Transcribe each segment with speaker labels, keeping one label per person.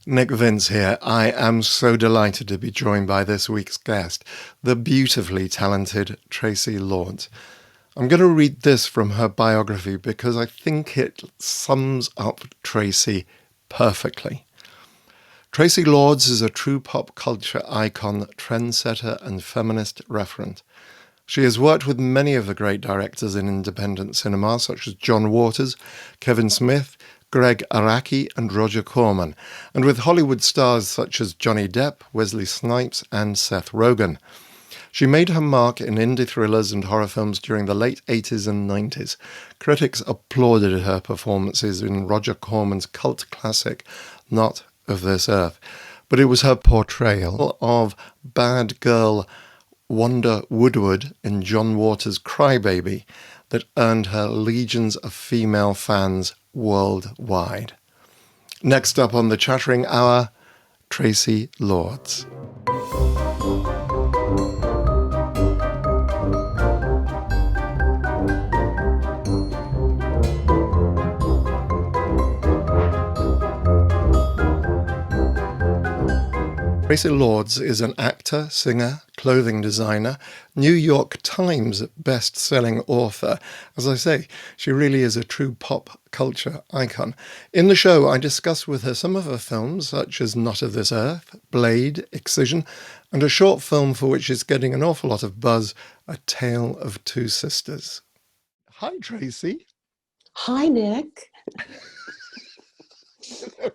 Speaker 1: Nick Vince here. I am so delighted to be joined by this week's guest, the beautifully talented Traci Lords. I'm going to read this from her biography because I think it sums up Traci perfectly. Traci Lords is a true pop culture icon, trendsetter, and feminist referent. She has worked with many of the great directors in independent cinema, such as John Waters, Kevin Smith, Greg Araki, and Roger Corman, and with Hollywood stars such as Johnny Depp, Wesley Snipes, and Seth Rogen. She made her mark in indie thrillers and horror films during the late 80s and 90s. Critics applauded her performances in Roger Corman's cult classic, Not of This Earth. But it was her portrayal of bad girl Wanda Woodward in John Waters' Crybaby that earned her legions of female fans worldwide. Next up on the Chattering Hour, Traci Lords. Traci Lords is an actor, singer, clothing designer, New York Times best-selling author. As I say, she really is a true pop culture icon. In the show, I discuss with her some of her films, such as Not of This Earth, Blade, Excision, and a short film for which is getting an awful lot of buzz, A Tale of Two Sisters. Hi, Traci.
Speaker 2: Hi, Nick.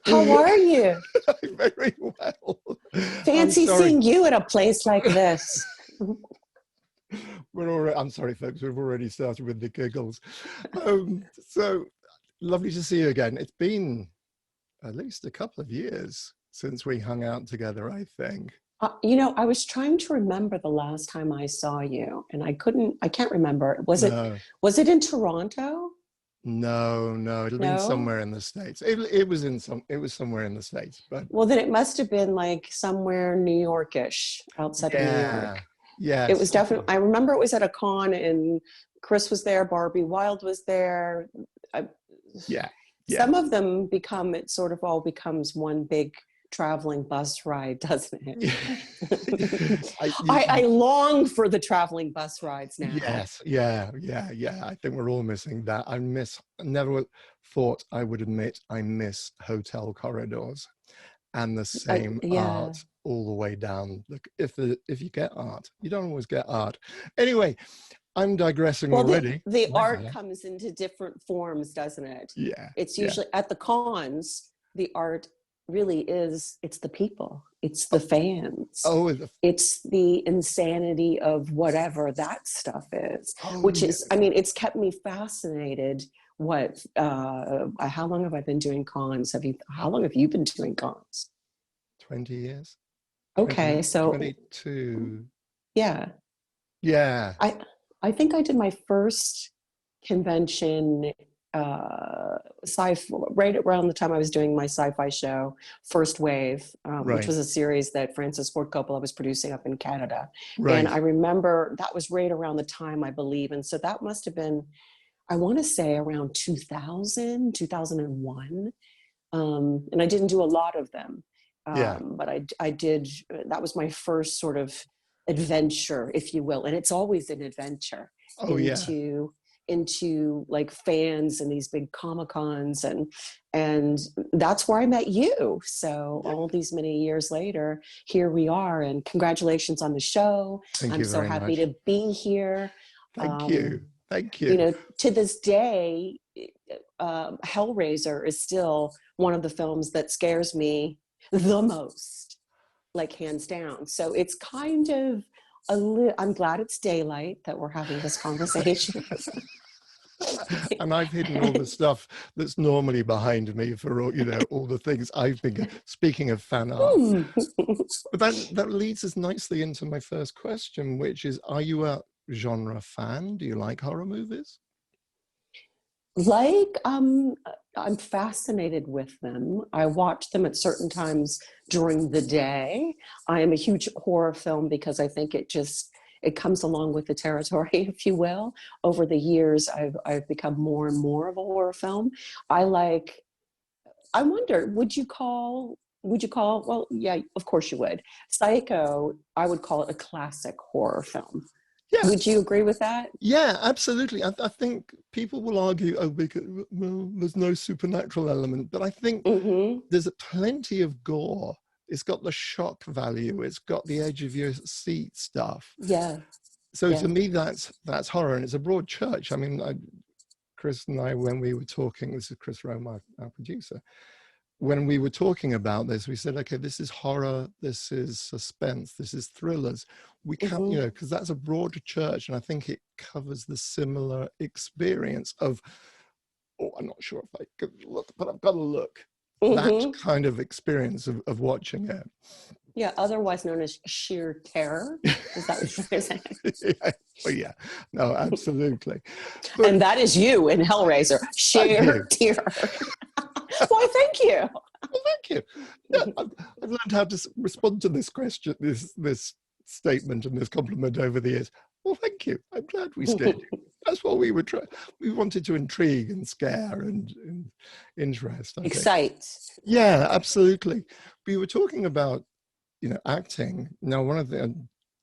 Speaker 2: How are you?
Speaker 1: I'm very well.
Speaker 2: Fancy seeing you at a place like this.
Speaker 1: I'm sorry, folks. We've already started with the giggles. So lovely to see you again. It's been at least a couple of years since we hung out together, I think.
Speaker 2: I was trying to remember the last time I saw you, and I can't remember. Was it in Toronto?
Speaker 1: No, it'll
Speaker 2: No?
Speaker 1: been somewhere in the States. It was somewhere in the States, but
Speaker 2: Well, then it must have been like somewhere New Yorkish, outside of New York.
Speaker 1: Yes.
Speaker 2: It was definitely, I remember it was at a con and Chris was there, Barbie Wilde was there.
Speaker 1: Yeah.
Speaker 2: Some of them it sort of all becomes one big traveling bus ride, doesn't it? I long for the traveling bus rides now.
Speaker 1: Yes, yeah. I think we're all missing that. Never thought I would admit I miss hotel corridors and the same art all the way down. Look, if you get art, you don't always get art. Anyway, I'm digressing already.
Speaker 2: The art comes into different forms, doesn't it?
Speaker 1: Yeah.
Speaker 2: It's usually at the cons, the art really it's the people, it's the fans, it's the insanity of whatever that stuff is, is, I mean, it's kept me fascinated. How long have I been doing cons? How long have you been doing cons?
Speaker 1: 20 years.
Speaker 2: Okay, 20, so
Speaker 1: 22.
Speaker 2: Yeah. I think I did my first convention right around the time I was doing my sci-fi show, First Wave, which was a series that Francis Ford Coppola was producing up in Canada. Right. And I remember that was right around the time, I believe. And so that must have been, I want to say around 2000, 2001. And I didn't do a lot of them. But I did, that was my first sort of adventure, if you will. And it's always an adventure into like fans and these big Comic-Cons, and that's where I met you. So all these many years later, here we are, and congratulations on the show. I'm so happy to be here.
Speaker 1: Thank you.
Speaker 2: You know, to this day, Hellraiser is still one of the films that scares me the most, like hands down. So it's kind of I'm glad it's daylight that we're having this conversation.
Speaker 1: And I've hidden all the stuff that's normally behind me for all the things I've been. Speaking of fan art, but that leads us nicely into my first question, which is: are you a genre fan? Do you like horror movies?
Speaker 2: I'm fascinated with them. I watch them at certain times during the day. I am a huge horror film because I think it comes along with the territory, if you will. Over the years, I've become more and more of a horror film. I wonder, would you call would you call, well, yeah, of course you would. Psycho, I would call it a classic horror film. Yeah. Would you agree with that?
Speaker 1: Yeah, absolutely. I think people will argue, oh, because, well, there's no supernatural element, but I think there's plenty of gore. It's got the shock value. It's got the edge of your seat stuff.
Speaker 2: Yeah.
Speaker 1: So to me, that's horror, and it's a broad church. I mean, Chris and I, when we were talking, this is Chris Rome, our producer, when we were talking about this, we said, okay, this is horror, this is suspense, this is thrillers. We can't, you know, because that's a broader church, and I think it covers the similar experience of, oh, I'm not sure if I could look, but I've got to look. That kind of experience of watching it.
Speaker 2: Yeah, otherwise known as sheer terror. Is that what you're saying?
Speaker 1: Yeah. Oh, yeah. No, absolutely. But,
Speaker 2: and that is you in Hellraiser. Sheer terror. Why, thank you.
Speaker 1: Well, thank you. Yeah, I've learned how to respond to this question, this statement and this compliment over the years. Well, thank you. I'm glad we scared you. That's what we were trying. We wanted to intrigue and scare and interest.
Speaker 2: Excite.
Speaker 1: Yeah, absolutely. We were talking about, you know, acting. Now, one of the,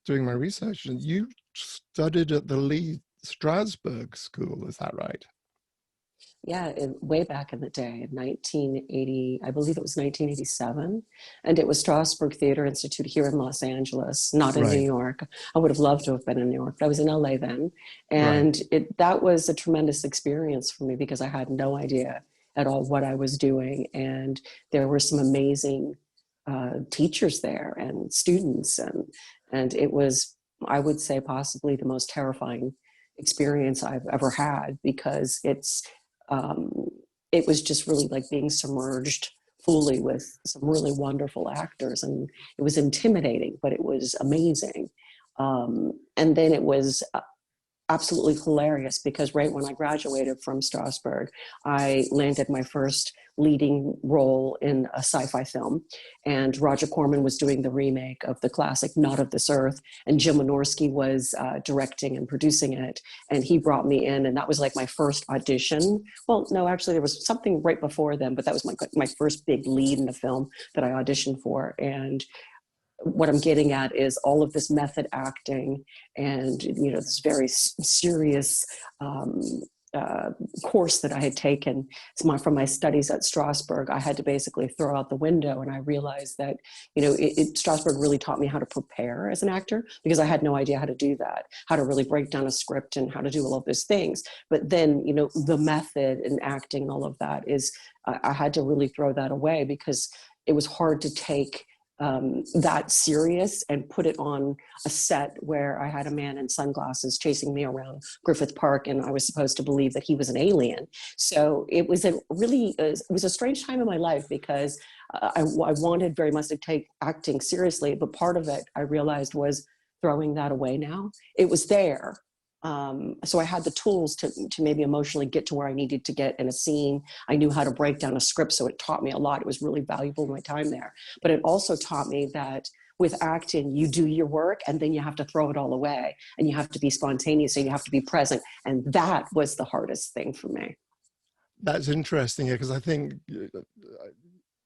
Speaker 1: doing my research, and you studied at the Lee Strasberg School, is that right?
Speaker 2: Yeah, way back in the day, in 1980, I believe it was 1987. And it was Strasberg Theater Institute here in Los Angeles, not in New York. I would have loved to have been in New York, but I was in LA then. And that was a tremendous experience for me because I had no idea at all what I was doing. And there were some amazing teachers there and students. And it was, I would say, possibly the most terrifying experience I've ever had because it was just really like being submerged fully with some really wonderful actors, and it was intimidating, but it was amazing. And then it was absolutely hilarious because right when I graduated from Strasberg, I landed my first leading role in a sci-fi film, and Roger Corman was doing the remake of the classic Not of This Earth, and Jim Wynorski was directing and producing it, and he brought me in, and that was like my first audition. Well, no, actually there was something right before then, but that was my first big lead in the film that I auditioned for. And what I'm getting at is all of this method acting and, you know, this very serious course that I had taken from my studies at Strasberg. I had to basically throw out the window, and I realized that, you know, Strasberg really taught me how to prepare as an actor because I had no idea how to do that, how to really break down a script and how to do all of those things. But then, you know, the method and acting and all of that is, I had to really throw that away because it was hard to take that serious and put it on a set where I had a man in sunglasses chasing me around Griffith Park, and I was supposed to believe that he was an alien. So it was it was a strange time in my life because I wanted very much to take acting seriously, but part of it I realized was throwing that away now. It was there. So I had the tools to maybe emotionally get to where I needed to get in a scene. I knew how to break down a script, so it taught me a lot. It was really valuable in my time there. But it also taught me that with acting, you do your work and then you have to throw it all away and you have to be spontaneous and you have to be present. And that was the hardest thing for me.
Speaker 1: That's interesting, yeah, because I think,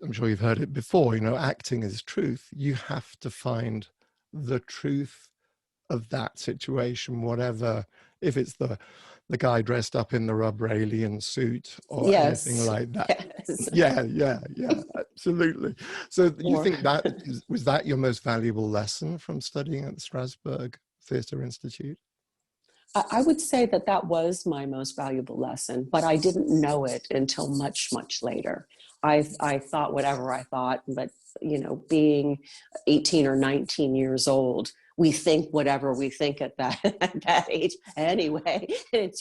Speaker 1: I'm sure you've heard it before, you know, acting is truth. You have to find the truth of that situation, whatever, if it's the guy dressed up in the rubber alien suit or anything like that. Yes. Yeah, absolutely. So you think was that your most valuable lesson from studying at the Strasberg Theatre Institute?
Speaker 2: I would say that was my most valuable lesson, but I didn't know it until much, much later. I thought whatever I thought, but, you know, being 18 or 19 years old, we think whatever we think at that age anyway. And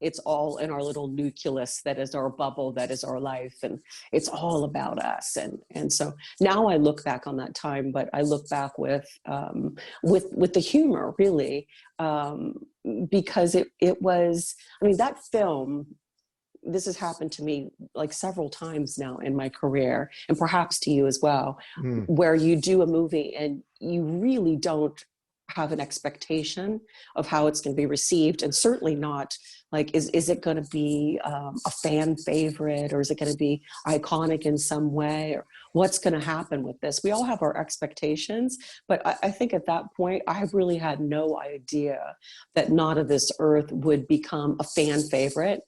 Speaker 2: it's all in our little nucleus that is our bubble, that is our life. And it's all about us. And so now I look back on that time, but I look back with the humor, really, because it was, I mean, that film, this has happened to me like several times now in my career, and perhaps to you as well, where you do a movie and you really don't have an expectation of how it's going to be received, and certainly not like, is it going to be a fan favorite, or is it going to be iconic in some way, or what's going to happen with this? We all have our expectations, but I think at that point, I really had no idea that Not of This Earth would become a fan favorite,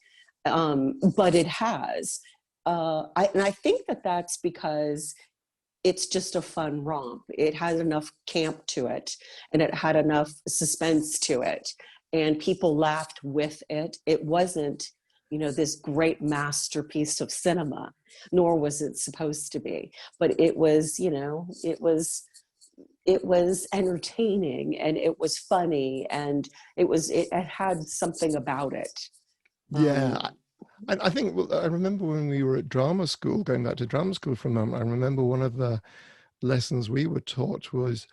Speaker 2: but it has. And I think that that's because it's just a fun romp. It had enough camp to it, and it had enough suspense to it, and people laughed with it. It wasn't, this great masterpiece of cinema, nor was it supposed to be, but it was, it was entertaining, and it was funny, and it had something about it.
Speaker 1: Yeah. I think, I remember when we were at drama school, going back to drama school for a moment, I remember one of the lessons we were taught was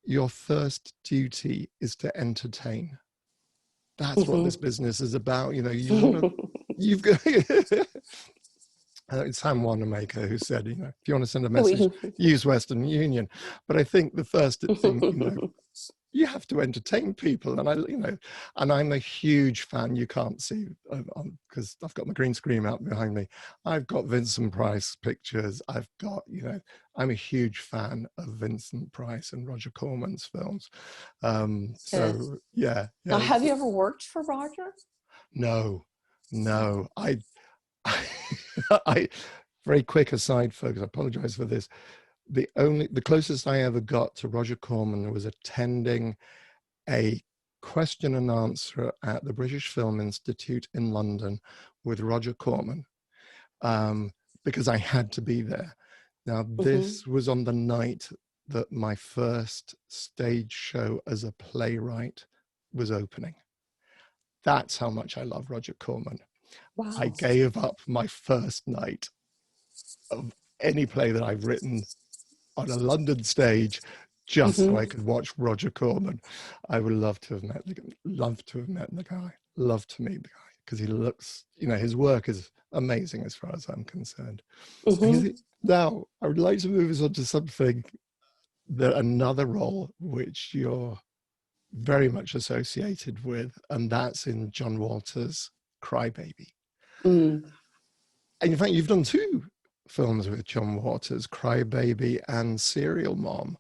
Speaker 1: your first duty is to entertain. That's what this business is about. You've got, it's Sam Wanamaker who said, if you want to send a message, use Western Union. But I think the first thing, you have to entertain people, and and I'm a huge fan. You can't see because I've got my green screen out behind me. I've got Vincent Price pictures. I've got, I'm a huge fan of Vincent Price and Roger Corman's films. So yeah.
Speaker 2: Now, have you ever worked for Roger?
Speaker 1: No. I very quick aside, folks. I apologize for this. The closest I ever got to Roger Corman was attending a question and answer at the British Film Institute in London with Roger Corman, because I had to be there. Now, this was on the night that my first stage show as a playwright was opening. That's how much I love Roger Corman. Wow. I gave up my first night of any play that I've written on a London stage just so I could watch Roger Corman. I would love to have met the guy, love to meet the guy, because he looks, his work is amazing as far as I'm concerned. Now, I would like to move us on to something, another role which you're very much associated with, and that's in John Waters' Crybaby. And in fact, you've done two films with John Waters, Crybaby and Serial Mom.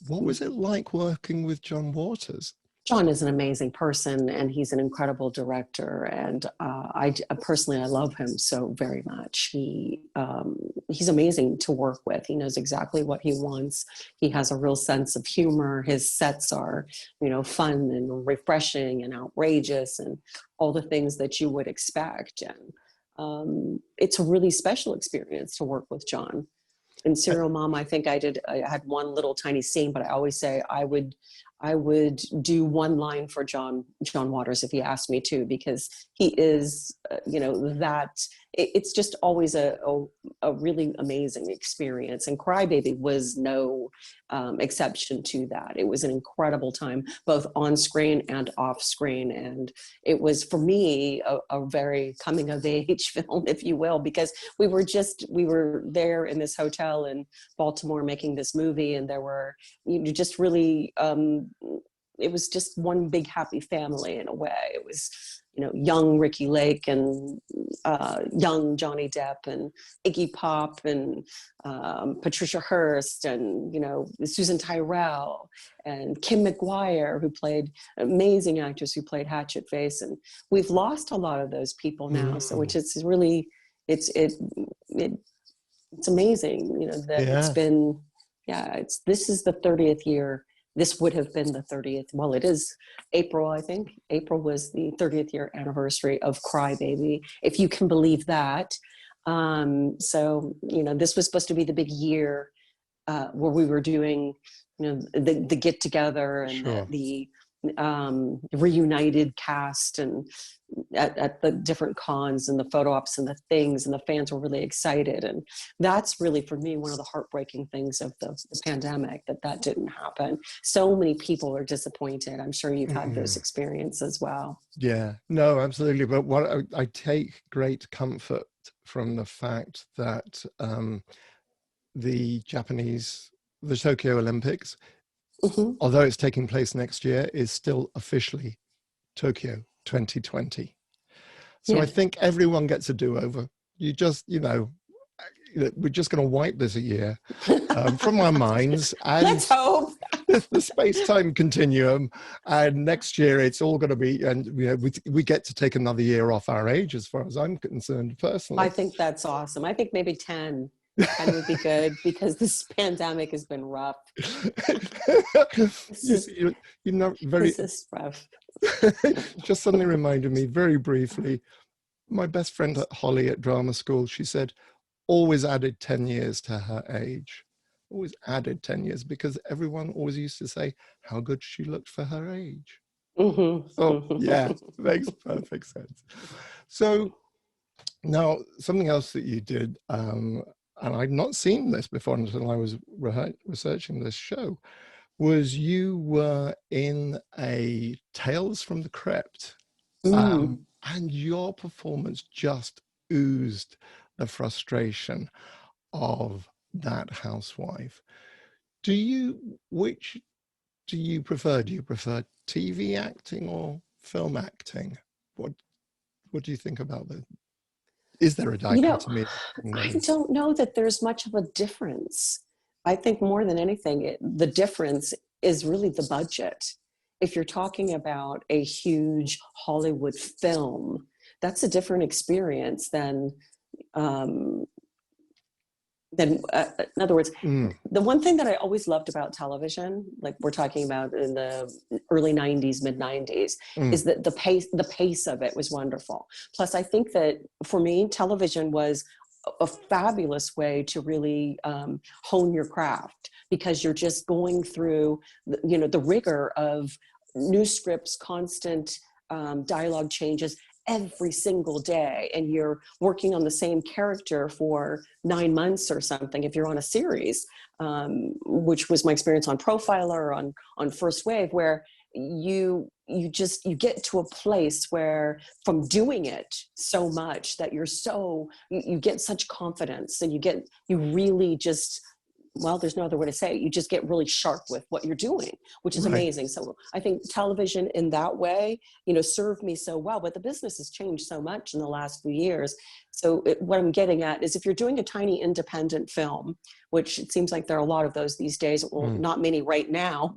Speaker 1: What was it like working with John Waters?
Speaker 2: John is an amazing person, and he's an incredible director. And I personally love him so very much. He's amazing to work with. He knows exactly what he wants. He has a real sense of humor. His sets are, fun and refreshing and outrageous and all the things that you would expect. And it's a really special experience to work with John. In Serial Mom, I think I had one little tiny scene, but I always say I would do one line for John Waters if he asked me to, because he is, it's just always a really amazing experience. And Crybaby was no exception to that. It was an incredible time, both on screen and off screen. And it was, for me, a very coming of age film, if you will, because we were there in this hotel in Baltimore making this movie, and there were, just really, it was just one big happy family in a way. It was, young Ricky Lake and young Johnny Depp and Iggy Pop and Patricia Hearst and, Susan Tyrrell and Kim McGuire, who played, amazing actress who played Hatchet Face. And we've lost a lot of those people now. So, which is really, it's amazing, that it's been, this is the 30th year. This would have been the 30th. Well, it is April, I think. April was the 30th year anniversary of Crybaby, if you can believe that. So, this was supposed to be the big year where we were doing, the get together and the reunited cast and at the different cons and the photo ops and the things, and the fans were really excited. And that's really, for me, one of the heartbreaking things of the pandemic, that didn't happen. So many people are disappointed. I'm sure you've had those experiences as well.
Speaker 1: Yeah, no, absolutely. But what I take great comfort from the fact that the Tokyo Olympics although it's taking place next year, is still officially Tokyo 2020. So yeah. I think everyone gets a do-over. You just, we're just going to wipe this a year from our minds. And
Speaker 2: let's hope.
Speaker 1: the space-time continuum. And next year it's all going to be, and we get to take another year off our age, as far as I'm concerned, personally.
Speaker 2: I think that's awesome. I think maybe 10. And would be good, because this pandemic has been rough.
Speaker 1: This is
Speaker 2: rough.
Speaker 1: Just suddenly reminded me, very briefly, my best friend at Holly at drama school, she said, always added 10 years to her age. Always added 10 years, because everyone always used to say how good she looked for her age. Yeah, makes perfect sense. So now, something else that you did, and I'd not seen this before until I was researching this show, was you were in a Tales from the Crypt, and your performance just oozed the frustration of that housewife. Which do you prefer? Do you prefer TV acting or film acting? What do you think about that? Is there a dichotomy?
Speaker 2: I don't know that there's much of a difference. I think more than anything, the difference is really the budget. If you're talking about a huge Hollywood film, that's a different experience than in other words, the one thing that I always loved about television, like we're talking about in the early 90s, mid 90s, is that the pace of it was wonderful. Plus, I think that for me, television was a fabulous way to really hone your craft, because you're just going through, the rigor of new scripts, constant dialogue changes every single day, and you're working on the same character for 9 months or something if you're on a series, which was my experience on Profiler, on First Wave, where you get to a place where, from doing it so much, that you get such confidence, and you really just, well, there's no other way to say it. You just get really sharp with what you're doing, which is amazing. So I think television in that way, served me so well, but the business has changed so much in the last few years. So what I'm getting at is, if you're doing a tiny independent film, which it seems like there are a lot of those these days, well, not many right now,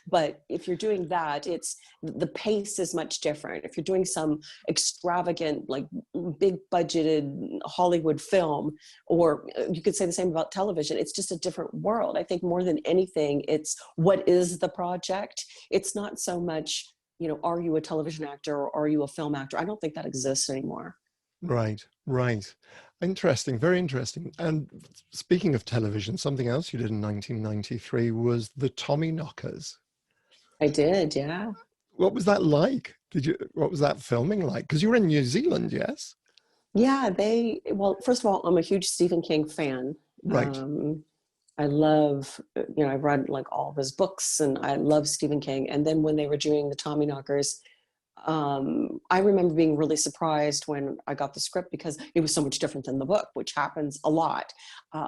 Speaker 2: but if you're doing that, the pace is much different. If you're doing some extravagant, like big budgeted Hollywood film, or you could say the same about television, it's just a different world. I think more than anything, it's what is the project. It's not so much, are you a television actor or are you a film actor? I don't think that exists anymore.
Speaker 1: Right. Interesting, very interesting. And speaking of television, something else you did in 1993 was the Tommyknockers.
Speaker 2: I did, yeah.
Speaker 1: What was that like? What was that filming like? Because you were in New Zealand, yes?
Speaker 2: Yeah, well, first of all, I'm a huge Stephen King fan.
Speaker 1: Right.
Speaker 2: I love, I've read like all of his books, and I love Stephen King. And then when they were doing the Tommyknockers, I remember being really surprised when I got the script, because it was so much different than the book, which happens a lot,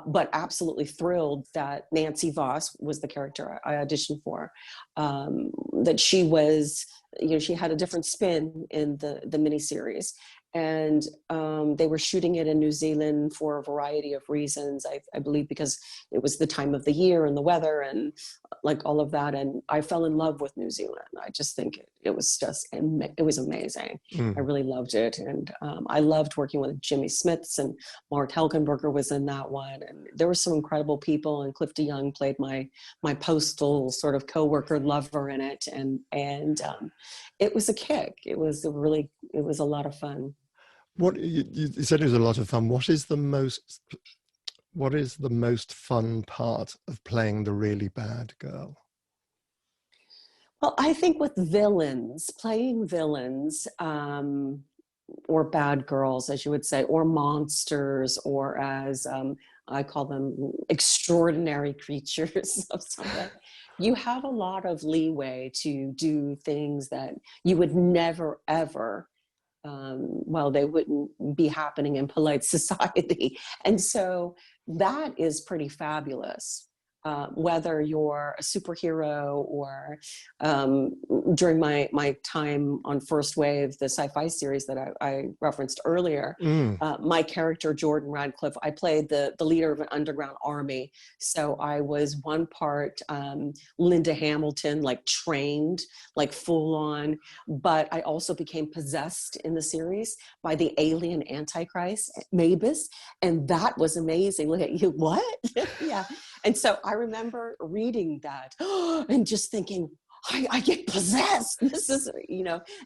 Speaker 2: but absolutely thrilled that Nancy Voss was the character I auditioned for, that she was, she had a different spin in the miniseries. And they were shooting it in New Zealand for a variety of reasons, I believe because it was the time of the year and the weather and like all of that. And I fell in love with New Zealand. I just think it was amazing. I really loved it. And I loved working with Jimmy Smits, and Mark Helgenberger was in that one. And there were some incredible people, and Cliff DeYoung played my postal sort of coworker lover in it. And it was a kick. It was a lot of fun.
Speaker 1: What you said it was a lot of fun. What is the most fun part of playing the really bad girl?
Speaker 2: Well, I think with playing villains, or bad girls, as you would say, or monsters, or as I call them, extraordinary creatures of something, you have a lot of leeway to do things that you would never, ever, they wouldn't be happening in polite society. And so that is pretty fabulous. whether you're a superhero or during my time on First Wave, the sci-fi series that I referenced earlier, my character, Jordan Radcliffe, I played the leader of an underground army. So I was one part Linda Hamilton, like trained, like full on, but I also became possessed in the series by the alien Antichrist, Mavis. And that was amazing. Look at you, what? Yeah. And so I remember reading that and just thinking, I get possessed. This is,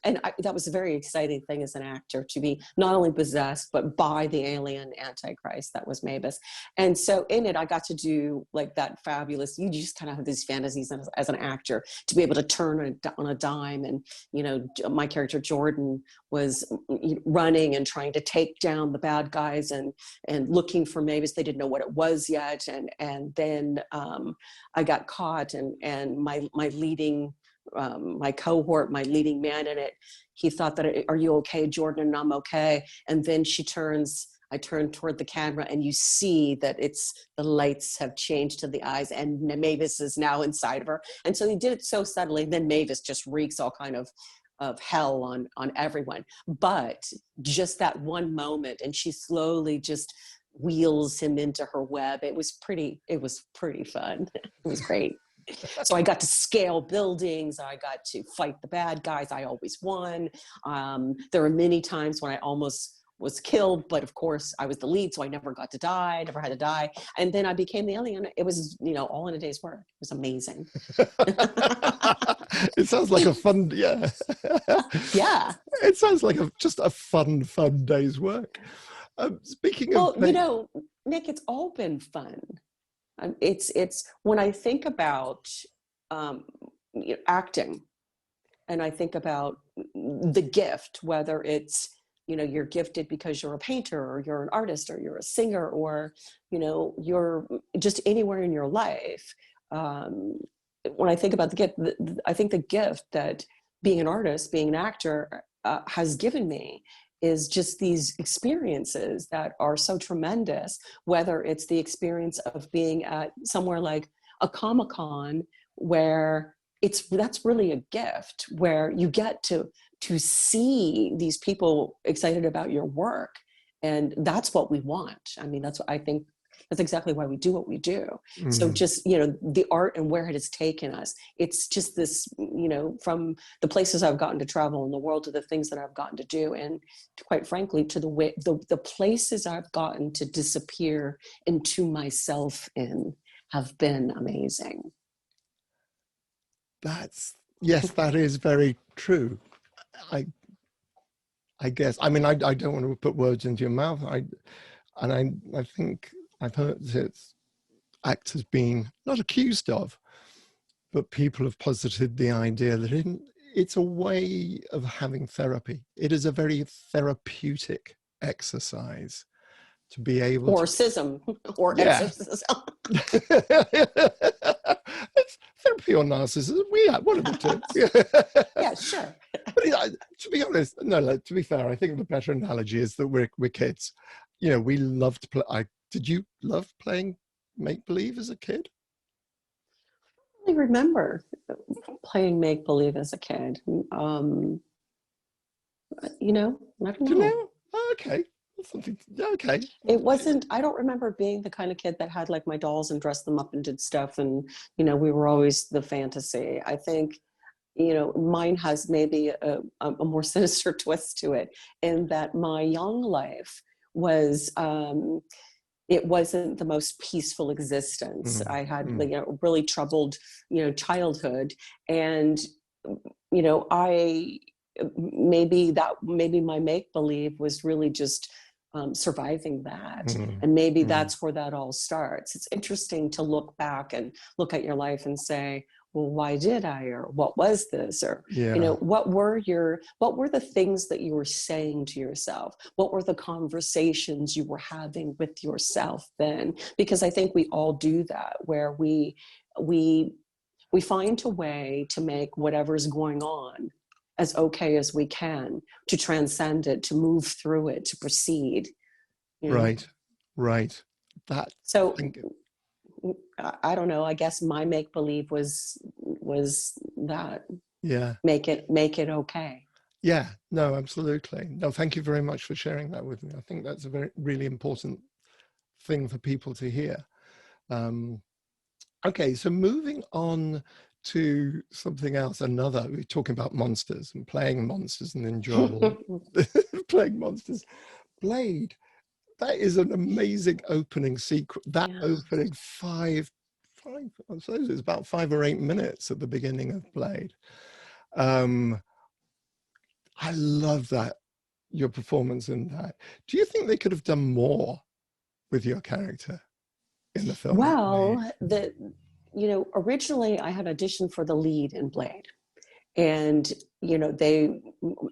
Speaker 2: and that was a very exciting thing as an actor, to be not only possessed, but by the alien Antichrist that was Mavis. And so in it, I got to do like that fabulous, you just kind of have these fantasies as an actor to be able to turn on a dime. And, my character Jordan was running and trying to take down the bad guys and looking for Mavis. They didn't know what it was yet. And then I got caught, and my leading, my cohort, my leading man in it, he thought that, are you okay, Jordan? And I'm okay. And then I turn toward the camera, and you see that the lights have changed to the eyes, and Mavis is now inside of her. And so he did it so subtly. Then Mavis just wreaks all kind of hell on everyone. But just that one moment, and she slowly just wheels him into her web. It was pretty fun. It was great. So I got to scale buildings. I got to fight the bad guys. I always won. There were many times when I almost was killed, but of course I was the lead, so I never got to die, never had to die. And then I became the alien. It was, all in a day's work. It was amazing.
Speaker 1: It sounds like a fun, yeah.
Speaker 2: Yeah.
Speaker 1: It sounds like just a fun day's work. Speaking of,
Speaker 2: Nick, it's all been fun. It's when I think about acting, and I think about the gift, whether it's, you're gifted because you're a painter, or you're an artist, or you're a singer, or, you're just anywhere in your life. When I think about the gift, I think the gift that being an artist, being an actor has given me is just these experiences that are so tremendous, whether it's the experience of being at somewhere like a Comic-Con, where that's really a gift, where you get to see these people excited about your work. And that's what we want. I mean, I think that's exactly why we do what we do. So just, the art and where it has taken us, it's just this, from the places I've gotten to travel in the world to the things that I've gotten to do. And quite frankly, to the places I've gotten to disappear into myself in have been amazing.
Speaker 1: Yes, that is very true. I guess, I mean, I don't want to put words into your mouth. I think I've heard that actors being not accused of, but people have posited the idea that it's a way of having therapy. It is a very therapeutic exercise to be able
Speaker 2: or schism or exorcism.
Speaker 1: It's therapy or narcissism. One of the two.
Speaker 2: Yeah, sure.
Speaker 1: But to be honest, to be fair, I think the better analogy is that we're kids. We love to play. Did you love playing make-believe as a kid?
Speaker 2: I remember playing make-believe as a kid. I don't know.
Speaker 1: Do you know? Oh, okay. Something. Okay.
Speaker 2: It wasn't, I don't remember being the kind of kid that had like my dolls and dressed them up and did stuff. And, we were always the fantasy. I think, mine has maybe a more sinister twist to it, in that my young life was, it wasn't the most peaceful existence. I had really troubled, childhood. And, maybe my make-believe was really just surviving that. And maybe that's where that all starts. It's interesting to look back and look at your life and say, well, why did I, or what was this, or what were the things that you were saying to yourself? What were the conversations you were having with yourself then? Because I think we all do that, where we find a way to make whatever's going on as okay as we can, to transcend it, to move through it, to proceed.
Speaker 1: Right.
Speaker 2: I don't know, I guess my make-believe was that.
Speaker 1: Yeah.
Speaker 2: Make it okay.
Speaker 1: Yeah, no, absolutely. No, thank you very much for sharing that with me. I think that's a really important thing for people to hear. Okay, so moving on to something else, we're talking about monsters and playing monsters and enjoyable playing monsters. Blade, that is an amazing opening sequence. That opening five, I suppose it's about 5 or 8 minutes at the beginning of Blade. I love that, your performance in that. Do you think they could have done more with your character in the film?
Speaker 2: Well, originally I had auditioned for the lead in Blade, and they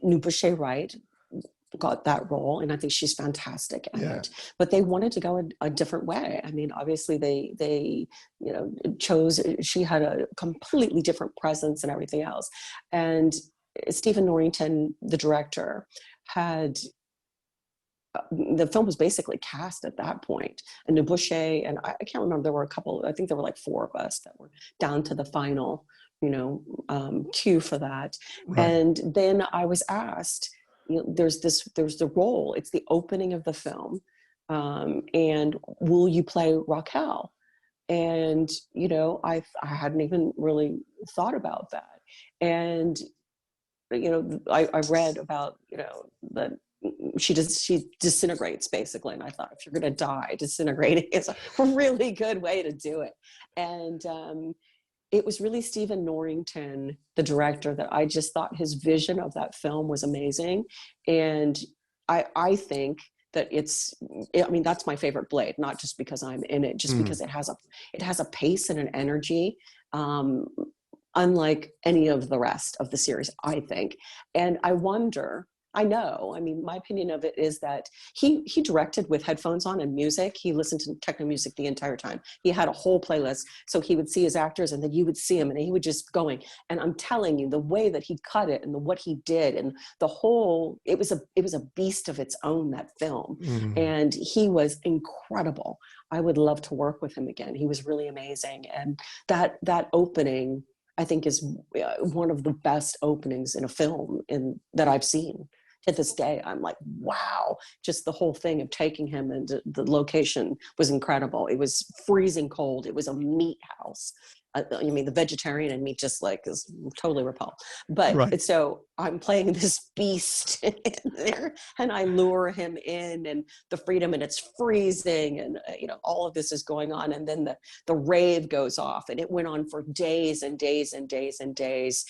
Speaker 2: knew Boucher Wright got that role, and I think she's fantastic at it. But they wanted to go a different way. I mean, obviously they chose. She had a completely different presence and everything else, and Stephen Norrington, the director, had the film was basically cast at that point. And Boucher, and I can't remember, there were a couple, I think there were like 4 of us that were down to the final, queue for that. Right. And then I was asked, there's the role, it's the opening of the film. And will you play Raquel? And, I hadn't even really thought about that. And, I read about, that she disintegrates basically. And I thought, if you're going to die, disintegrating is a really good way to do it. And it was really Stephen Norrington, the director, that I just thought his vision of that film was amazing. And I think that that's my favorite Blade, not just because I'm in it, just because it has a pace and an energy, unlike any of the rest of the series, I think. And my opinion of it is that he directed with headphones on and music. He listened to techno music the entire time. He had a whole playlist. So he would see his actors and then you would see him and he would just going. And I'm telling you, the way that he cut it and what he did and it was a beast of its own, that film. And he was incredible. I would love to work with him again. He was really amazing. And that opening, I think, is one of the best openings in a film that I've seen. To this day, I'm like, wow, just the whole thing of taking him, and the location was incredible. It was freezing cold. It was a meat house. The vegetarian and meat just is totally repelled. But right. So I'm playing this beast in there, and I lure him in, and the freedom, and it's freezing, and all of this is going on, and then the rave goes off, and it went on for days and days and days and days.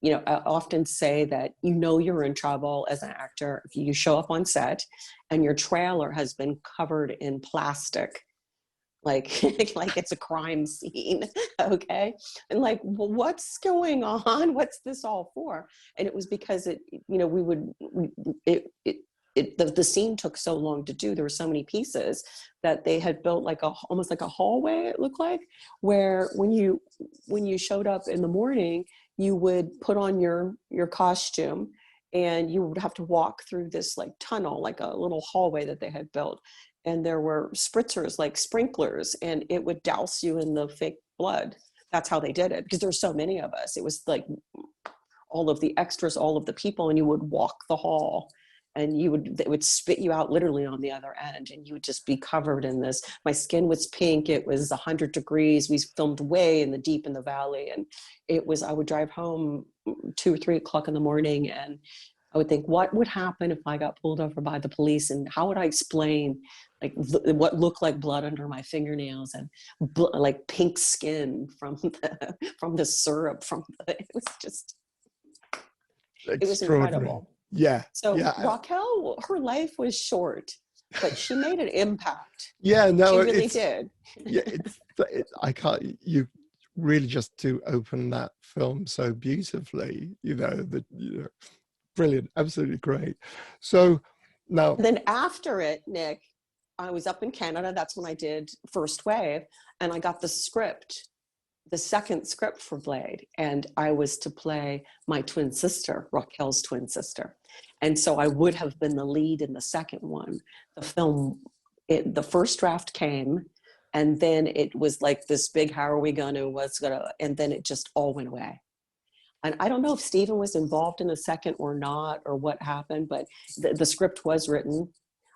Speaker 2: I often say that you're in trouble as an actor if you show up on set and your trailer has been covered in plastic, like it's a crime scene, okay? And what's going on? What's this all for? And it was because the scene took so long to do. There were so many pieces that they had built almost like a hallway, it looked like, where when you showed up in the morning, you would put on your costume and you would have to walk through this tunnel, like a little hallway that they had built. And there were spritzers, like sprinklers, and it would douse you in the fake blood. That's how they did it, because there's so many of us. It was like all of the extras, all of the people, and you would walk the hall. And they would spit you out literally on the other end, and you would just be covered in this. My skin was pink. It was 100 degrees. We filmed way deep in the valley, and I would drive home 2 or 3 o'clock in the morning, and I would think, what would happen if I got pulled over by the police, and how would I explain what looked like blood under my fingernails and pink skin from the syrup it was just, it was incredible.
Speaker 1: Yeah.
Speaker 2: So yeah. Raquel, her life was short, but she made an impact.
Speaker 1: Yeah, no,
Speaker 2: she really did.
Speaker 1: Yeah, I can't. You really just to open that film so beautifully. Brilliant, absolutely great. So now,
Speaker 2: then after it, Nick, I was up in Canada. That's when I did First Wave, and I got the second script for Blade, and I was to play my twin sister, Raquel's twin sister. And so I would have been the lead in the second one. The film, the first draft came, And then it was like this big, how are we going to, and then it just all went away. And I don't know if Stephen was involved in the second or not, or what happened, but the script was written.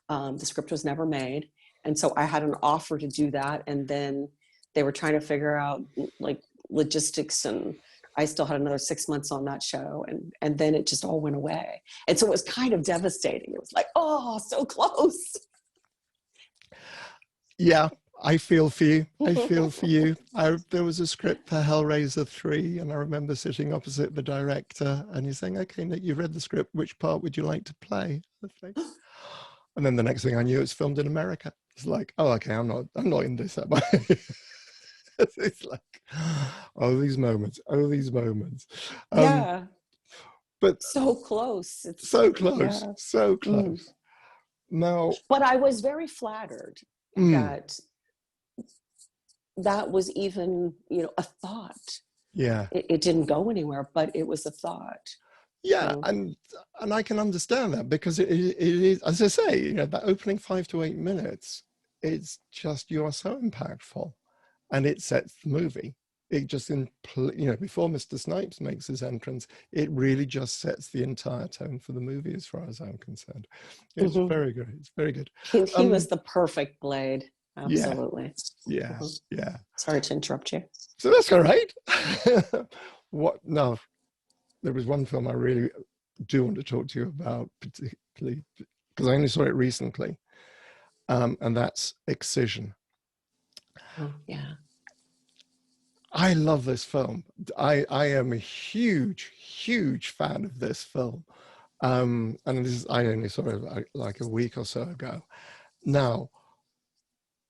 Speaker 2: The script was never made. And so I had an offer to do that. And then they were trying to figure out like logistics, and I still had another 6 months on that show. And then it just all went away. And so it was kind of devastating. It was like, oh, so close.
Speaker 1: Yeah, I feel for you. I feel for you. There was a script for Hellraiser 3, and I remember sitting opposite the director, and he's saying, okay, Nick, you've read the script. Which part would you like to play? And then the next thing I knew, it's filmed in America. It's like, oh, okay, I'm not in this. It's like, oh, these moments.
Speaker 2: Yeah.
Speaker 1: But
Speaker 2: so close.
Speaker 1: It's so close. Yeah. So close. Now,
Speaker 2: but I was very flattered that was even, a thought.
Speaker 1: Yeah.
Speaker 2: It didn't go anywhere, but it was a thought.
Speaker 1: Yeah, so. And I can understand that, because it is, as I say, that opening 5 to 8 minutes, it's just, you are so impactful, and it sets the movie. It just, before Mr. Snipes makes his entrance, it really just sets the entire tone for the movie, as far as I'm concerned. It's very good. It's very good.
Speaker 2: He was the perfect Blade. Absolutely.
Speaker 1: Yeah. Yeah.
Speaker 2: Sorry to interrupt you.
Speaker 1: So that's all right. No, there was one film I really do want to talk to you about, particularly because I only saw it recently, and that's Excision.
Speaker 2: Oh, yeah.
Speaker 1: I love this film. I am a huge fan of this film. And I only saw it like a week or so ago. Now,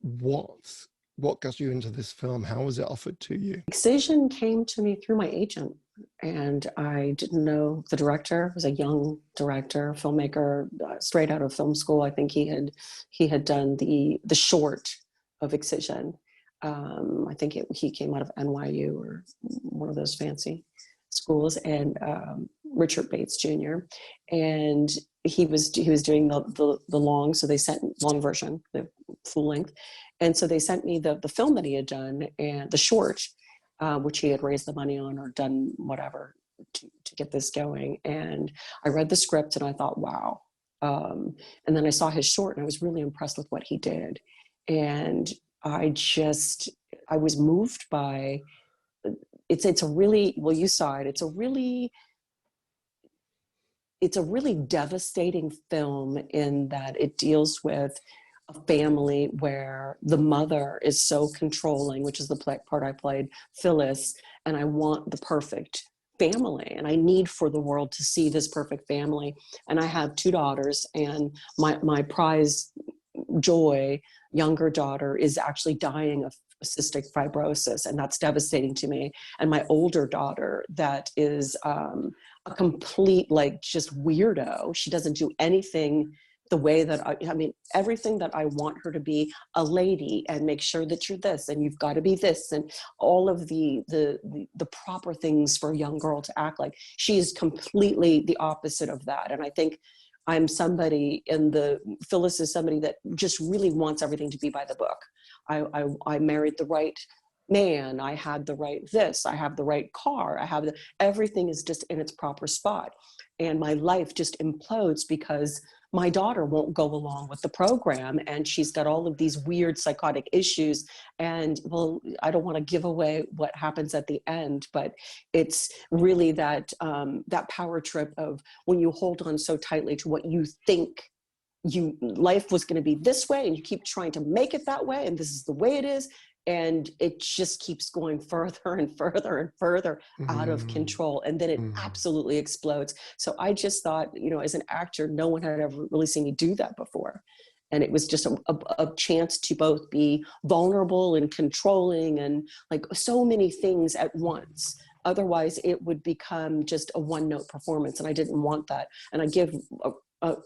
Speaker 1: what got you into this film? How was it offered to you?
Speaker 2: Excision came to me through my agent, and I didn't know the director. He was a young director, filmmaker, straight out of film school. I think he had done the short of Excision. I think he came out of NYU or one of those fancy schools, and Richard Bates Jr. And he was doing the long, so they sent long version, the full length, and so they sent me the film that he had done, and the short, which he had raised the money on or done whatever to get this going. And I read the script and I thought, wow. And then I saw his short and I was really impressed with what he did, and I was moved by, it's a really, well, you saw it, it's a really devastating film, in that it deals with a family where the mother is so controlling, which is the part I played, Phyllis, and I want the perfect family, and I need for the world to see this perfect family. And I have 2 daughters, and my prize joy, younger daughter, is actually dying of cystic fibrosis, and that's devastating to me. And my older daughter, that is a complete, like, just weirdo. She doesn't do anything the way that I mean, everything that I want her to be, a lady, and make sure that you're this, and you've got to be this, and all of the proper things for a young girl to act like. She is completely the opposite of that. And I think I'm somebody Phyllis is somebody that just really wants everything to be by the book. I married the right man. I had the right this. I have the right car. Everything is just in its proper spot. And my life just implodes because my daughter won't go along with the program, and she's got all of these weird psychotic issues. And, well, I don't want to give away what happens at the end, but it's really that power trip of when you hold on so tightly to what you think life was going to be this way, and you keep trying to make it that way, and this is the way it is. And it just keeps going further and further and further out of control. And then it absolutely explodes. So I just thought, as an actor, no one had ever really seen me do that before. And it was just a chance to both be vulnerable and controlling and like so many things at once. Otherwise, it would become just a one-note performance. And I didn't want that. And I give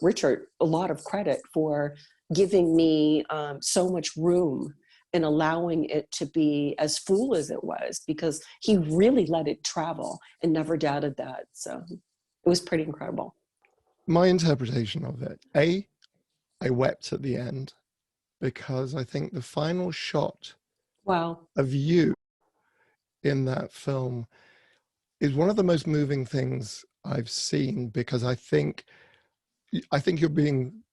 Speaker 2: Richard a lot of credit for giving me so much room and allowing it to be as full as it was, because he really let it travel and never doubted that. So it was pretty incredible.
Speaker 1: My interpretation of it, I wept at the end. because I think the final shot
Speaker 2: Wow.
Speaker 1: of you in that film is one of the most moving things I've seen, because I think you're being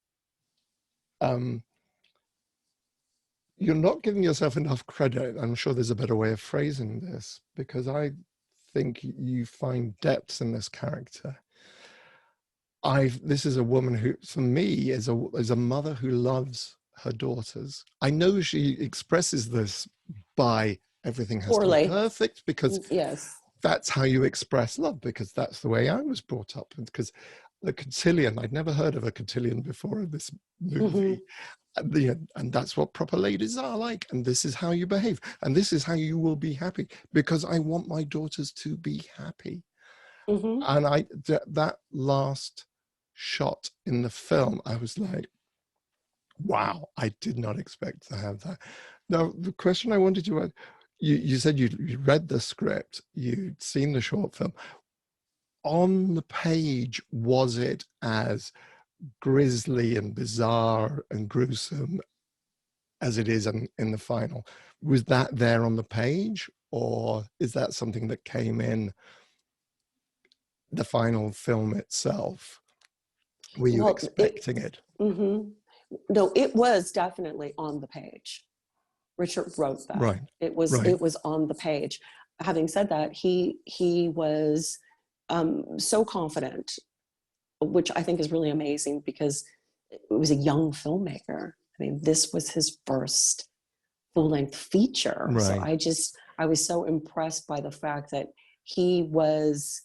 Speaker 1: you're not giving yourself enough credit. I'm sure there's a better way of phrasing this, because I think you find depths in this character. This is a woman who, for me, is a mother who loves her daughters. I know she expresses this by everything has to be
Speaker 2: Poorly.
Speaker 1: perfect, because
Speaker 2: Yes.
Speaker 1: that's how you express love, because that's the way I was brought up. Because the cotillion, I'd never heard of a cotillion before in this movie. And that's what proper ladies are like. And this is how you behave. And this is how you will be happy, because I want my daughters to be happy. And that last shot in the film, I was like, wow, I did not expect to have that. Now, the question I wanted to ask, you said you read the script, you'd seen the short film. On the page, was it as grisly and bizarre and gruesome as it is in the final? Was that there on the page, or is that something that came in the final film itself? Were you expecting it?
Speaker 2: No, it was definitely on the page. Richard wrote that.
Speaker 1: Right.
Speaker 2: It was on the page. Having said that, he was so confident, which I think is really amazing, because it was a young filmmaker. I mean, this was his first full-length feature.
Speaker 1: Right.
Speaker 2: So I was so impressed by the fact that he was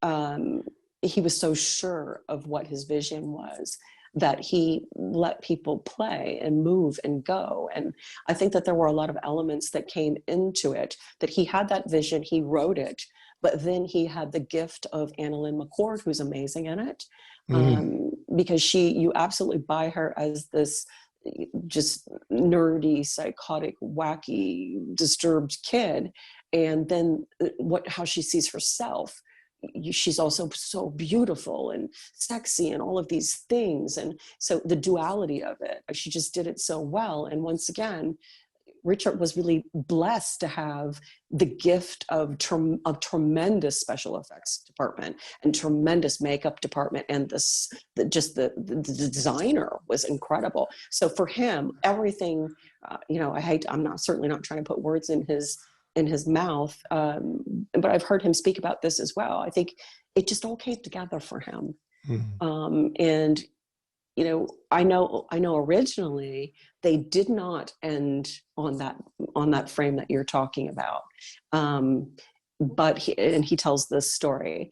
Speaker 2: so sure of what his vision was, that he let people play and move and go. And I think that there were a lot of elements that came into it, that he had that vision, he wrote it, but then he had the gift of Annalyn McCord, who's amazing in it, because you absolutely buy her as this just nerdy, psychotic, wacky, disturbed kid. And then how she sees herself, she's also so beautiful and sexy and all of these things. And so the duality of it, she just did it so well. And once again, Richard was really blessed to have the gift of tremendous special effects department and tremendous makeup department, and the designer was incredible. So for him, everything, I'm certainly not trying to put words in his mouth, but I've heard him speak about this as well. I think it just all came together for him. And I know originally they did not end on that frame that you're talking about. But he tells this story.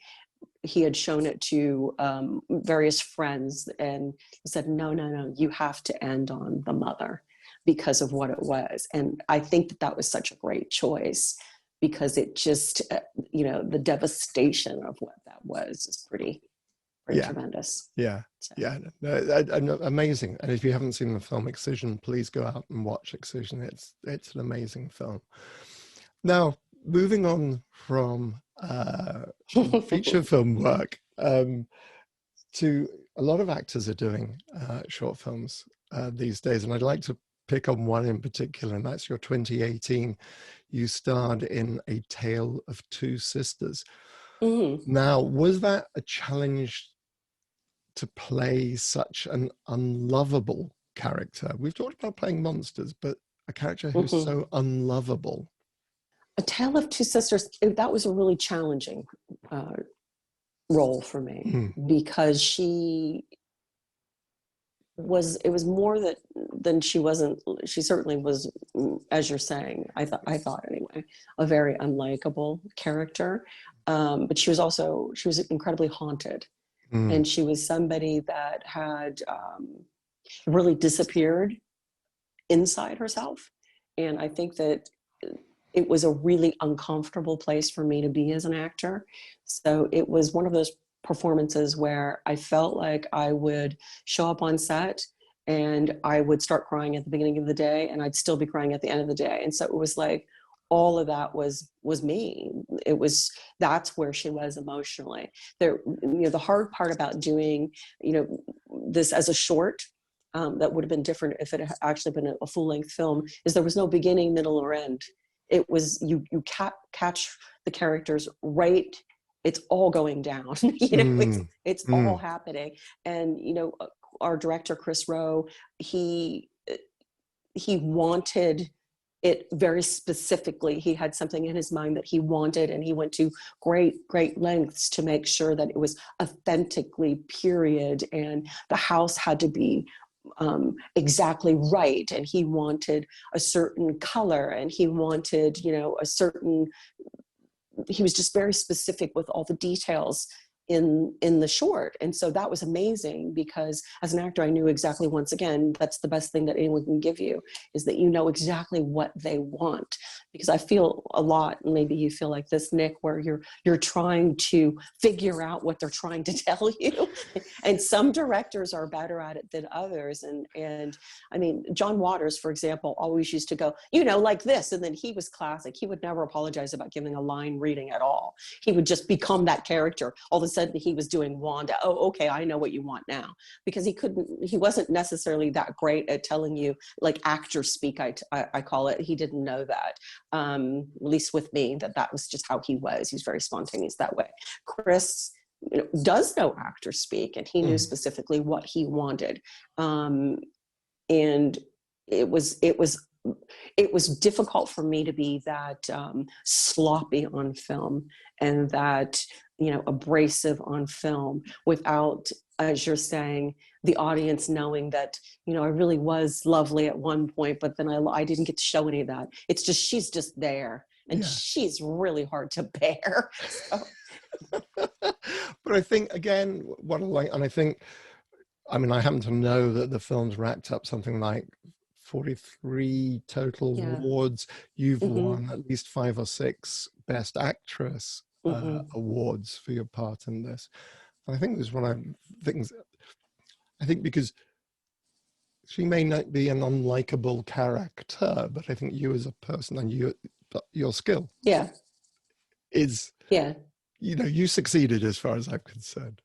Speaker 2: He had shown it to various friends and said, no, you have to end on the mother, because of what it was. And I think that was such a great choice, because it just, the devastation of what that was is pretty tremendous.
Speaker 1: Amazing. And if you haven't seen the film Excision, please go out and watch Excision. It's an amazing film. Now, moving on from feature film work, to a lot of actors are doing short films these days, and I'd like to pick on one in particular, and that's your 2018. You starred in A Tale of Two Sisters. Now, was that a challenge to play such an unlovable character? We've talked about playing monsters, but a character who's so unlovable.
Speaker 2: A Tale of Two Sisters, that was a really challenging role for me, because it was more than she certainly was, as you're saying, I thought anyway, a very unlikable character. But she was incredibly haunted. And she was somebody that had really disappeared inside herself. And I think that it was a really uncomfortable place for me to be as an actor. So it was one of those performances where I felt like I would show up on set and I would start crying at the beginning of the day, and I'd still be crying at the end of the day. And so it was like, all of that was me. That's where she was emotionally. The hard part about doing, this as a short, that would have been different if it had actually been a full-length film, is there was no beginning, middle, or end. It was you catch the characters right. It's all going down. It's all happening. And our director Chris Rowe, he wanted it very specifically. He had something in his mind that he wanted, and he went to great lengths to make sure that it was authentically period, and the house had to be exactly right, and he wanted a certain color, and he wanted a certain, he was just very specific with all the details in the short. And so that was amazing, because as an actor, I knew exactly, once again, that's the best thing that anyone can give you, is that you know exactly what they want. Because I feel a lot, maybe you feel like this, Nick, where you're trying to figure out what they're trying to tell you. And some directors are better at it than others. And I mean, John Waters, for example, always used to go, like this. And then he was classic. He would never apologize about giving a line reading at all. He would just become that character. All of a sudden he was doing Wanda. Oh, okay, I know what you want now. Because he wasn't necessarily that great at telling you like actor speak, I call it. He didn't know that. At least with me, that was just how he was. He's very spontaneous that way. Chris does know actor speak, and he knew specifically what he wanted. And it was difficult for me to be that sloppy on film, and that abrasive on film, without, as you're saying, the audience knowing that I really was lovely at one point, but then I didn't get to show any of that. It's just, she's just there, and she's really hard to bear. So.
Speaker 1: But I think, again, what I like, and I mean, I happen to know that the film's racked up something like 43 total awards. You've won at least 5 or 6 Best Actress awards for your part in this. And I think this is one of the things, I think, because she may not be an unlikable character, but I think you as a person and your skill is, you succeeded as far as I'm concerned.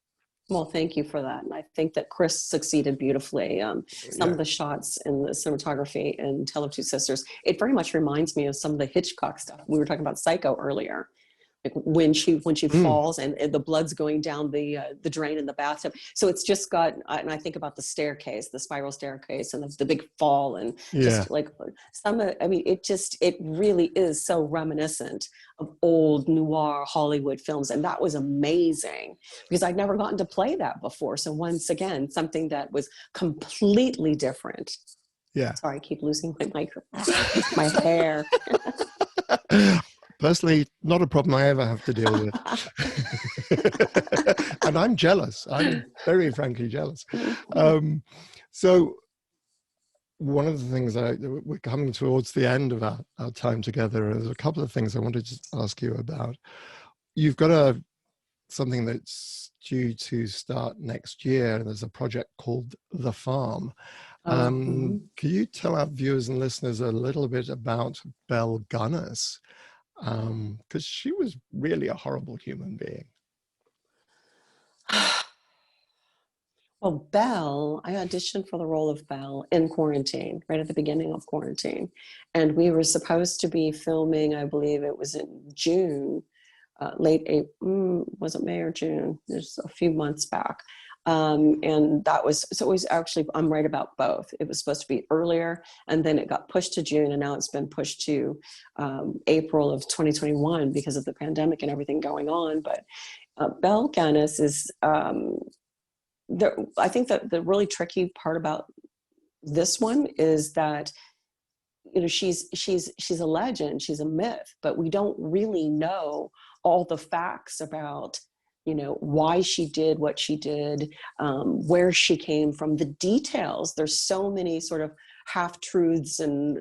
Speaker 2: Well, thank you for that. And I think that Chris succeeded beautifully. Some of the shots in the cinematography in Tale of Two Sisters, it very much reminds me of some of the Hitchcock stuff. We were talking about Psycho earlier. Like when she falls and the blood's going down the drain in the bathtub. So it's just got, and I think about the staircase, the spiral staircase, and the big fall, and just like it really is so reminiscent of old noir Hollywood films. And that was amazing, because I'd never gotten to play that before. So once again, something that was completely different.
Speaker 1: Yeah.
Speaker 2: Sorry, I keep losing my microphone. My hair.
Speaker 1: Personally, not a problem I ever have to deal with. And I'm jealous. I'm very frankly jealous. So one of the things we're coming towards the end of our time together. There's a couple of things I wanted to ask you about. You've got something that's due to start next year, and there's a project called The Farm. Can you tell our viewers and listeners a little bit about Belle Gunness? Because she was really a horrible human being.
Speaker 2: Well, Belle, I auditioned for the role of Belle in quarantine, right at the beginning of quarantine. And we were supposed to be filming, I believe it was in June, late April, was it May or June? There's a few months back. And that was, so it was actually, I'm right about both. It was supposed to be earlier, and then it got pushed to June, and now it's been pushed to April of 2021 because of the pandemic and everything going on. But Belle Gunness is, I think that the really tricky part about this one is that, she's a legend, she's a myth, but we don't really know all the facts about why she did what she did, where she came from, the details. There's so many sort of half-truths and,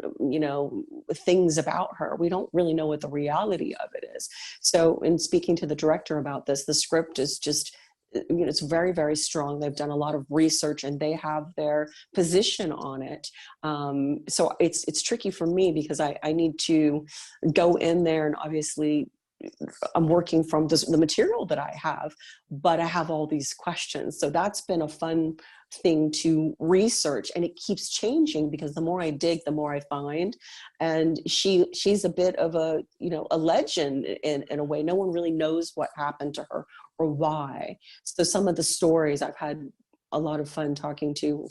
Speaker 2: things about her. We don't really know what the reality of it is. So in speaking to the director about this, the script is just, it's very, very strong. They've done a lot of research, and they have their position on it. So it's tricky for me, because I need to go in there and obviously I'm working from the material that I have, but I have all these questions. So that's been a fun thing to research, and it keeps changing because the more I dig, the more I find. And she's a bit of a, you know, a legend in a way. No one really knows what happened to her or why. So some of the stories I've had a lot of fun talking to,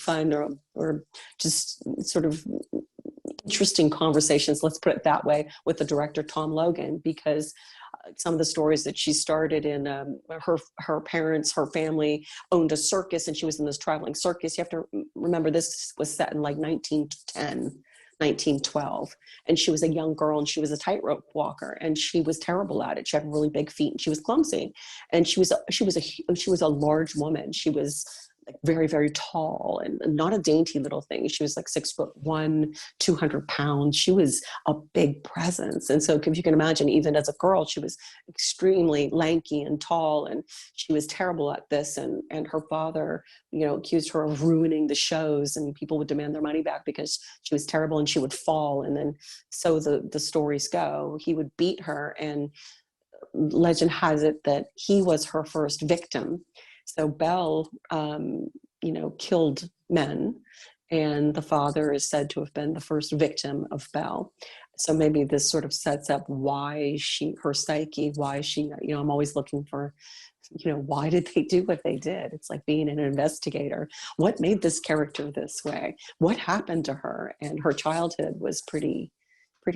Speaker 2: or just sort of interesting conversations, let's put it that way, with the director Tom Logan, because some of the stories that she started in, her parents, her family owned a circus, and she was in this traveling circus. You have to remember this was set in like 1910, 1912, and she was a young girl, and she was a tightrope walker, and she was terrible at it. She had really big feet, and she was clumsy, and she was a large woman. She was like very, very tall and not a dainty little thing. She was like 6'1", 200 pounds. She was a big presence. And so if you can imagine, even as a girl, she was extremely lanky and tall, and she was terrible at this. And her father, you know, accused her of ruining the shows, and people would demand their money back because she was terrible and she would fall. And then, so the stories go, he would beat her, and legend has it that he was her first victim. So Belle, you know, killed men, and the father is said to have been the first victim of Belle. So maybe this sort of sets up why her psyche, why she, you know, I'm always looking for, you know, why did they do what they did? It's like being an investigator. What made this character this way? What happened to her? And her childhood was pretty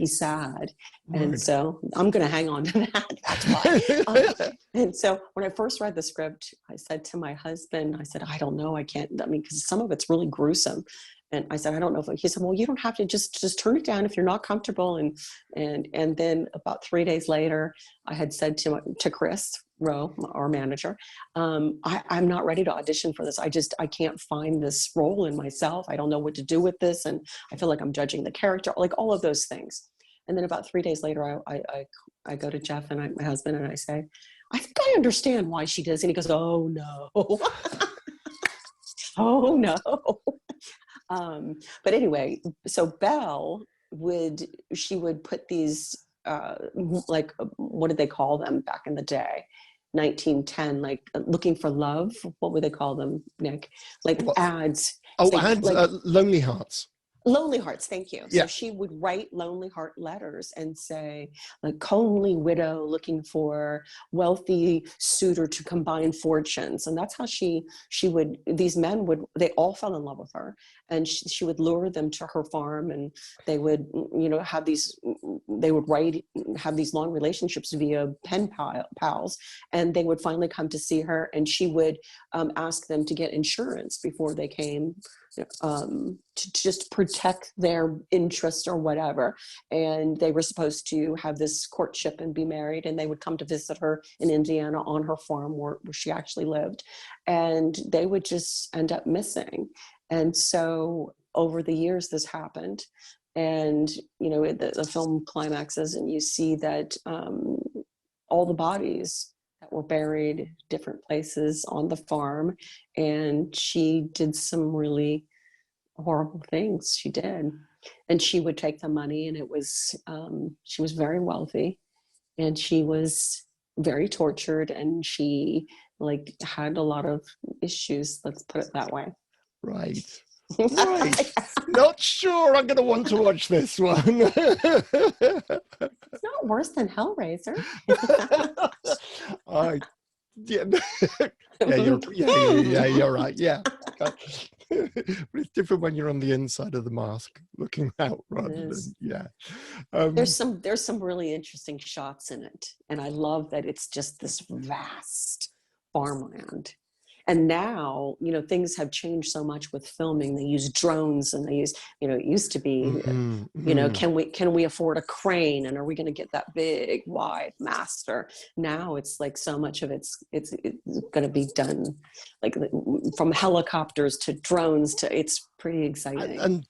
Speaker 2: sad.
Speaker 1: Word.
Speaker 2: And so I'm going to hang on to that. That's why. And so when I first read the script, I said to my husband, I said, I don't know. I can't, I mean, because some of it's really gruesome. And I said, I don't know if he said, well, you don't have to, just turn it down if you're not comfortable. And then about 3 days later, I had said to Chris Rowe, our manager, I'm not ready to audition for this. I can't find this role in myself. I don't know what to do with this. And I feel like I'm judging the character, like all of those things. And then about 3 days later, I go to Jeff and my husband, and I say, I think I understand why she does. And he goes, oh no. Oh no. But anyway, so Belle would put these, like, what did they call them back in the day? 1910, like looking for love. What would they call them, Nick? Like what? Ads.
Speaker 1: Oh, ads, like, Lonely Hearts.
Speaker 2: Lonely Hearts, thank you.
Speaker 1: Yeah.
Speaker 2: So she would write Lonely Heart letters and say, like, comely widow looking for wealthy suitor to combine fortunes. And that's how these men they all fell in love with her. And she would lure them to her farm, and they would, you know, have these long relationships via pen pals. And they would finally come to see her, and she would ask them to get insurance before they came, to just protect their interests or whatever. And they were supposed to have this courtship and be married, and they would come to visit her in Indiana on her farm where she actually lived, and they would just end up missing. And so over the years this happened, and you know, the film climaxes, and you see that all the bodies that were buried different places on the farm, and she did some really horrible things. She did. And she would take the money, and it was, she was very wealthy, and she was very tortured, and she like had a lot of issues, let's put it that way.
Speaker 1: Right. Not sure I'm going to want to watch this one.
Speaker 2: It's not worse than Hellraiser.
Speaker 1: You're right. Yeah. But it's different when you're on the inside of the mask looking out rather than,
Speaker 2: there's some really interesting shots in it. And I love that it's just this vast farmland. And now, you know, things have changed so much with filming. They use drones, and they use, you know, it used to be, you know, can we afford a crane, and are we going to get that big, wide master? Now it's like so much of it's going to be done, like from helicopters to drones to, it's pretty exciting.
Speaker 1: And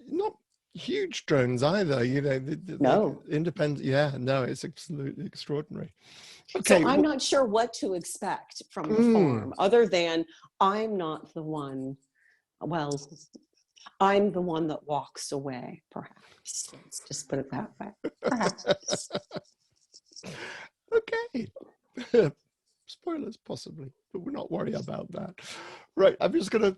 Speaker 1: not huge drones either, you know.
Speaker 2: No.
Speaker 1: Independent. Yeah, no, it's absolutely extraordinary. Okay,
Speaker 2: so I'm not sure what to expect from the farm, other than I'm not the one, well, I'm the one that walks away, perhaps. Let's just put it that way. Perhaps.
Speaker 1: about that. Right, I'm just going to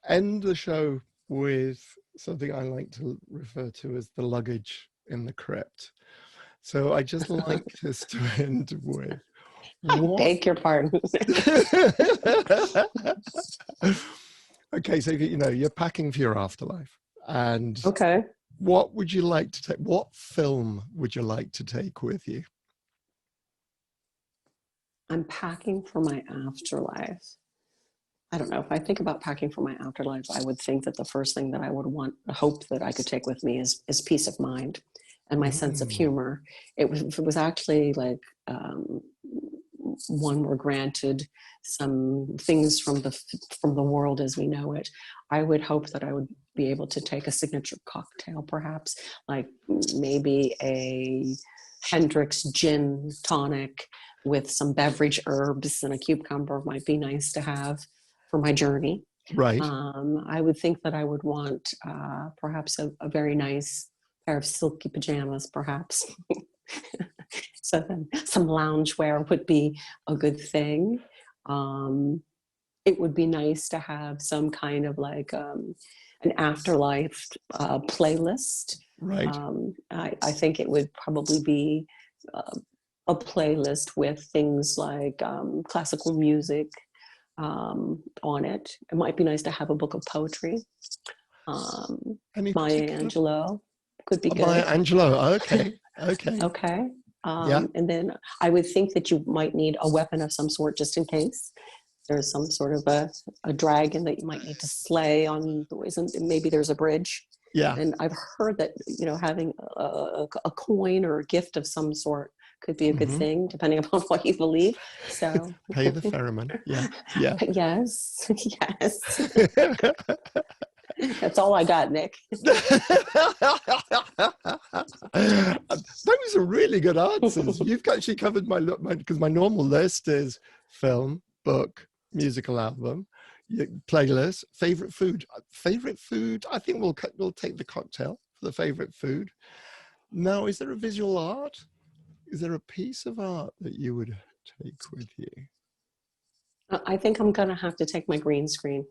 Speaker 1: end the show with something I like to refer to as the luggage in the crypt. So I just like this to end with what?
Speaker 2: Beg your pardon.
Speaker 1: Okay, so you're packing for your afterlife, and
Speaker 2: okay,
Speaker 1: what would you like to take? What film would you like to take with you?
Speaker 2: I'm packing for my afterlife. I don't know. If I think about packing for my afterlife, I would think that the first thing that I would hope that I could take with me is peace of mind and my sense of humor. It was actually like one were granted some things from the world as we know it. I would hope that I would be able to take a signature cocktail, perhaps like maybe a Hendrick's gin tonic with some beverage herbs and a cucumber might be nice to have for my journey.
Speaker 1: Right.
Speaker 2: I would think that I would want perhaps a very nice pair of silky pajamas, perhaps. So then some loungewear would be a good thing. It would be nice to have some kind of like an afterlife playlist.
Speaker 1: Right.
Speaker 2: I think it would probably be a playlist with things like classical music on it. It might be nice to have a book of poetry. Maya Angelou could be good.
Speaker 1: Maya Angelou, okay.
Speaker 2: Okay. And then I would think that you might need a weapon of some sort just in case there's some sort of a dragon that you might need to slay on. Maybe there's a bridge.
Speaker 1: Yeah.
Speaker 2: And I've heard that, having a coin or a gift of some sort could be a good thing, depending upon what you believe. So
Speaker 1: pay the ferryman. Yeah.
Speaker 2: Yes. That's all I got, Nick.
Speaker 1: Those are really good answers. You've actually covered because my normal list is film, book, musical album, playlist, favorite food. I think we'll take the cocktail for the favorite food. Now, is there a visual art? Is there a piece of art that you would take with you?
Speaker 2: I think I'm going to have to take my green screen.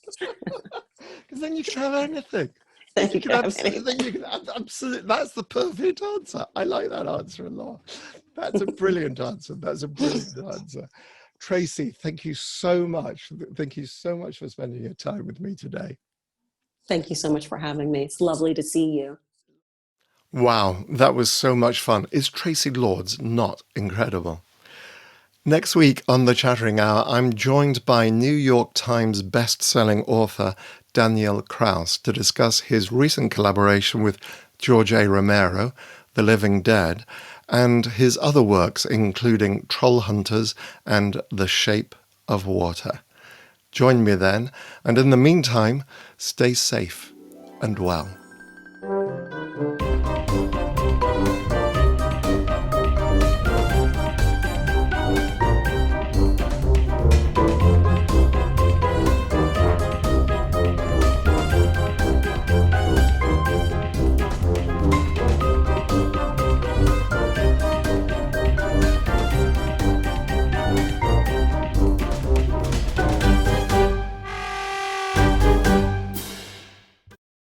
Speaker 1: Because then you can have anything. Absolutely. That's the perfect answer. I like that answer a lot. That's a brilliant answer. Traci, thank you so much. Thank you so much for spending your time with me today.
Speaker 2: Thank you so much for having me. It's lovely to see you.
Speaker 1: Wow, that was so much fun. Is Traci Lords not incredible? Next week on The Chattering Hour, I'm joined by New York Times best-selling author Daniel Kraus to discuss his recent collaboration with George A. Romero, The Living Dead, and his other works, including Troll Hunters and The Shape of Water. Join me then, and in the meantime, stay safe and well.